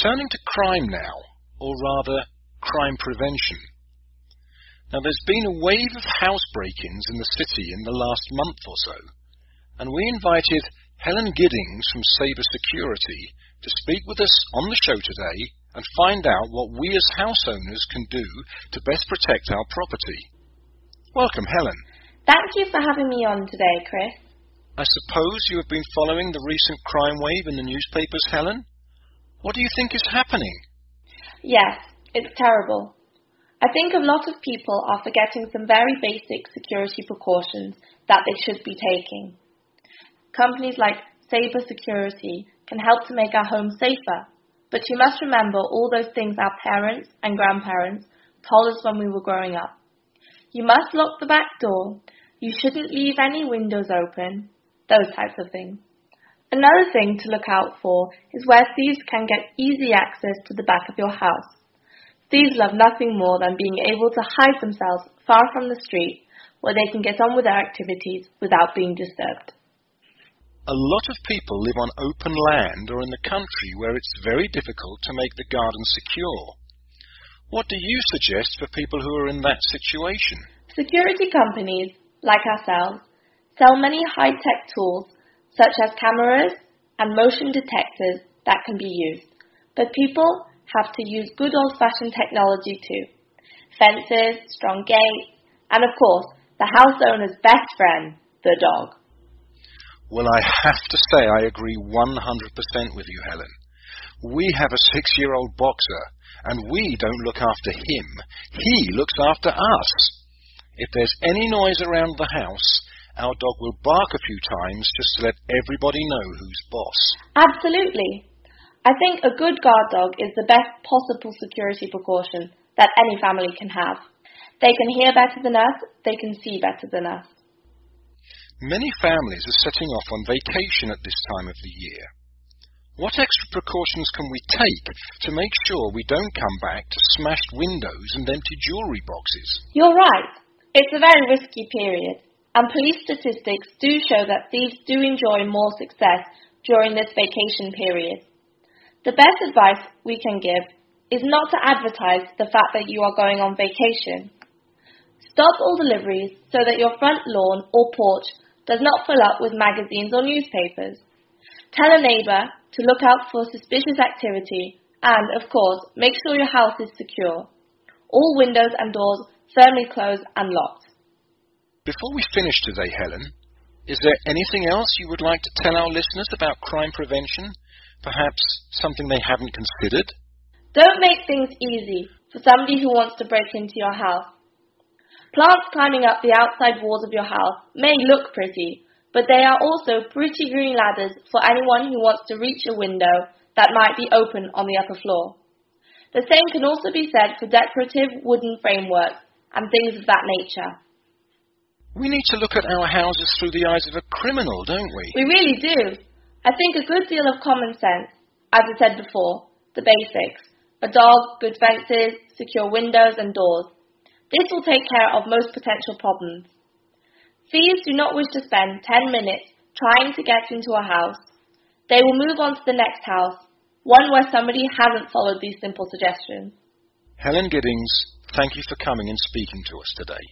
Turning to crime now, or rather, crime prevention. Now, there's been a wave of house break-ins in the city in the last month or so, and we invited Helen Giddings from Sabre Security to speak with us on the show today and find out what we as house owners can do to best protect our property. Welcome, Helen. Thank you for having me on today, Chris. I suppose you have been following the recent crime wave in the newspapers, Helen? What do you think is happening? Yes, it's terrible. I think a lot of people are forgetting some very basic security precautions that they should be taking. Companies like Sabre Security can help to make our homes safer, but you must remember all those things our parents and grandparents told us when we were growing up. You must lock the back door, you shouldn't leave any windows open, those types of things. Another thing to look out for is where thieves can get easy access to the back of your house. Thieves love nothing more than being able to hide themselves far from the street where they can get on with their activities without being disturbed. A lot of people live on open land or in the country where it's very difficult to make the garden secure. What do you suggest for people who are in that situation? Security companies, like ourselves, sell many high-tech tools such as cameras and motion detectors that can be used. But people have to use good old-fashioned technology too. Fences, strong gates, and of course, the house owner's best friend, the dog. Well, I have to say I agree 100% with you, Helen. We have a 6-year-old boxer, and we don't look after him. He looks after us. If there's any noise around the house, our dog will bark a few times just to let everybody know who's boss. Absolutely. I think a good guard dog is the best possible security precaution that any family can have. They can hear better than us, they can see better than us. Many families are setting off on vacation at this time of the year. What extra precautions can we take to make sure we don't come back to smashed windows and empty jewellery boxes? You're right. It's a very risky period. And police statistics do show that thieves do enjoy more success during this vacation period. The best advice we can give is not to advertise the fact that you are going on vacation. Stop all deliveries so that your front lawn or porch does not fill up with magazines or newspapers. Tell a neighbour to look out for suspicious activity and, of course, make sure your house is secure. All windows and doors firmly closed and locked. Before we finish today, Helen, is there anything else you would like to tell our listeners about crime prevention? Perhaps something they haven't considered? Don't make things easy for somebody who wants to break into your house. Plants climbing up the outside walls of your house may look pretty, but they are also pretty green ladders for anyone who wants to reach a window that might be open on the upper floor. The same can also be said for decorative wooden frameworks and things of that nature. We need to look at our houses through the eyes of a criminal, don't we? We really do. I think a good deal of common sense, as I said before, the basics. A dog, good fences, secure windows and doors. This will take care of most potential problems. Thieves do not wish to spend 10 minutes trying to get into a house. They will move on to the next house, one where somebody hasn't followed these simple suggestions. Helen Giddings, thank you for coming and speaking to us today.